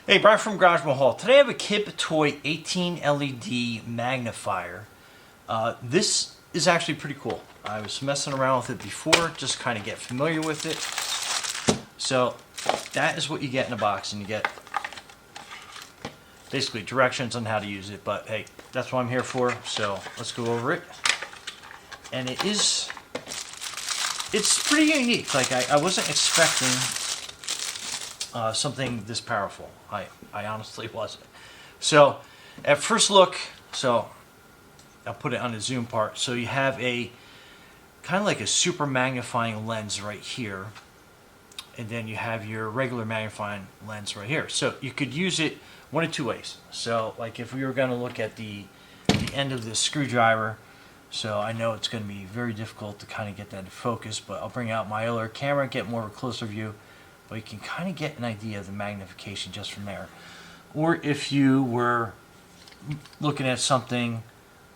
Hey, Brian from Garage Mahal. Today I have a Kip Toy 18 LED magnifier. This is actually pretty cool. I was messing around with it before, just kind of get familiar with it. So that is what you get in a box, and you get basically directions on how to use it. But hey, that's what I'm here for. So let's go over it. And it's pretty unique. Like I wasn't expecting something this powerful. I honestly wasn't. So at first look, so I'll put it on the zoom part. So you have a kind of like a super magnifying lens right here, and then you have your regular magnifying lens right here. So you could use it one of two ways. So like if we were going to look at the end of this screwdriver, so I know it's going to be very difficult to kind of get that in focus, but I'll bring out my other camera, get more of a closer view. But you can kind of get an idea of the magnification just from there. Or if you were looking at something,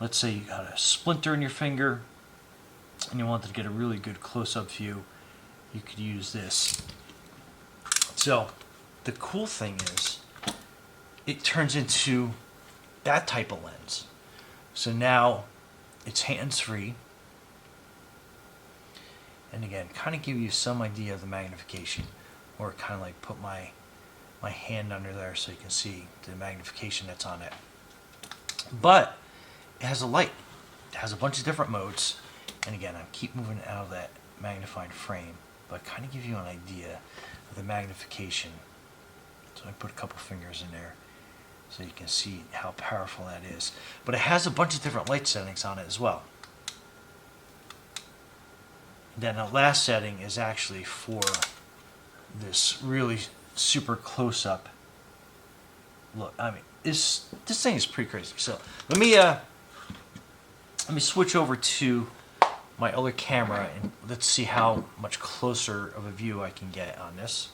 let's say you got a splinter in your finger and you wanted to get a really good close-up view, you could use this. So the cool thing is it turns into that type of lens. So now it's hands-free. And again, kind of give you some idea of the magnification. Or kind of like put my hand under there so you can see the magnification that's on it. But it has a light. It has a bunch of different modes. And again, I keep moving out of that magnified frame, but kind of give you an idea of the magnification. So I put a couple fingers in there so you can see how powerful that is. But it has a bunch of different light settings on it as well. And then the last setting is actually for this really super close-up look. I mean, this thing is pretty crazy. So let me switch over to my other camera and let's see how much closer of a view I can get on this.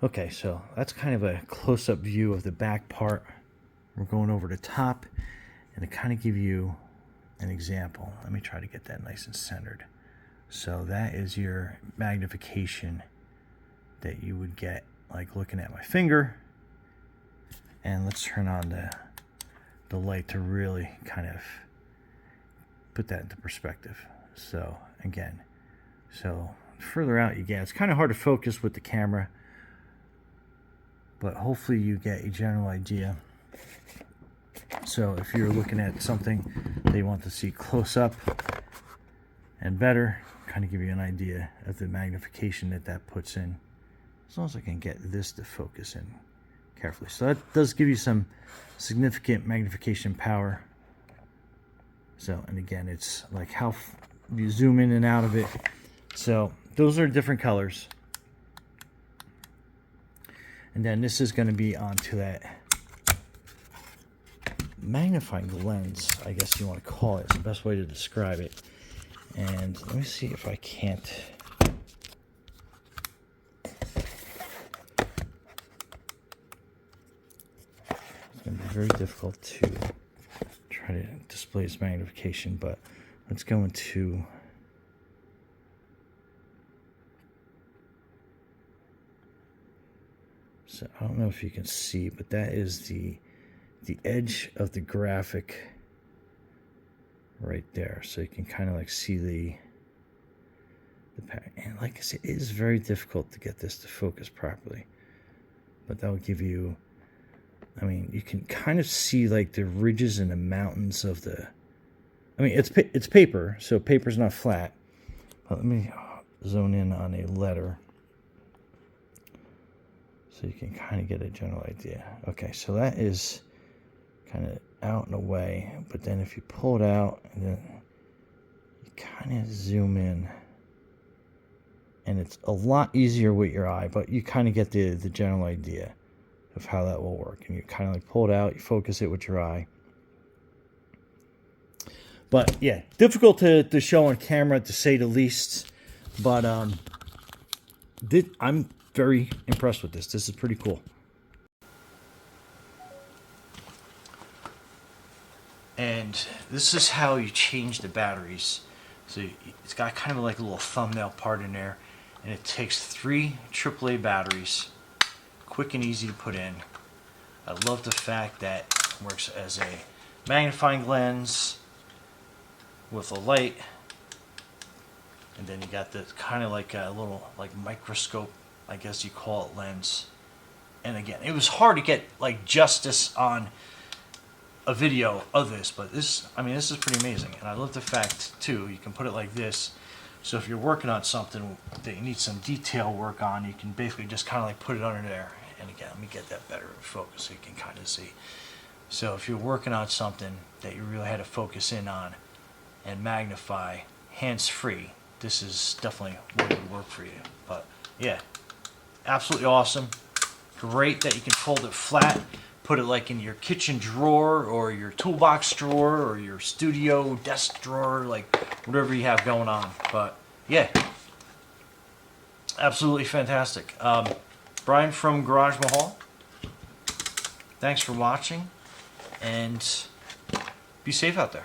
Okay, so that's kind of a close-up view of the back part. We're going over the top, and to kind of give you an example, let me try to get that nice and centered. So that is your magnification that you would get like looking at my finger. And let's turn on the light to really kind of put that into perspective. So again, so further out you get, it's kind of hard to focus with the camera, but hopefully you get a general idea. So if you're looking at something that you want to see close up and better, kind of give you an idea of the magnification that puts in. As long as I can get this to focus in carefully. So that does give you some significant magnification power. So, and again, it's like how you zoom in and out of it. So those are different colors. And then this is going to be onto that magnifying lens, I guess you want to call it. It's the best way to describe it. And let me see if I can't. It's going to be very difficult to try to display its magnification, but let's go into. So I don't know if you can see, but that is the edge of the graphic right there, so you can kind of like see the pattern. And like I said, it is very difficult to get this to focus properly, but that will give you, I mean, you can kind of see like the ridges and the mountains of the, I mean, it's paper, so paper's not flat. But let me zone in on a letter so you can kind of get a general idea. Okay, so that is kind of out and away, but then if you pull it out and then you kind of zoom in, and it's a lot easier with your eye, but you kind of get the general idea of how that will work. And you kind of like pull it out, you focus it with your eye. But yeah, difficult to show on camera, to say the least, but I'm very impressed with this. This is pretty cool. And this is how you change the batteries. So it's got kind of like a little thumbnail part in there, and it takes 3 AAA batteries, quick and easy to put in. I love the fact that it works as a magnifying lens with a light, and then you got this kind of like a little like microscope, I guess you call it, lens. And again, it was hard to get like justice on a video of this, but this, I mean, this is pretty amazing. And I love the fact too, you can put it like this, so if you're working on something that you need some detail work on, you can basically just kind of like put it under there. And again, let me get that better in focus so you can kind of see. So if you're working on something that you really had to focus in on and magnify hands-free, this is definitely what would work for you. But yeah, absolutely awesome. Great that you can fold it flat, put it like in your kitchen drawer or your toolbox drawer or your studio desk drawer, like whatever you have going on. But yeah, absolutely fantastic. Brian from Garage Mahal, thanks for watching, and be safe out there.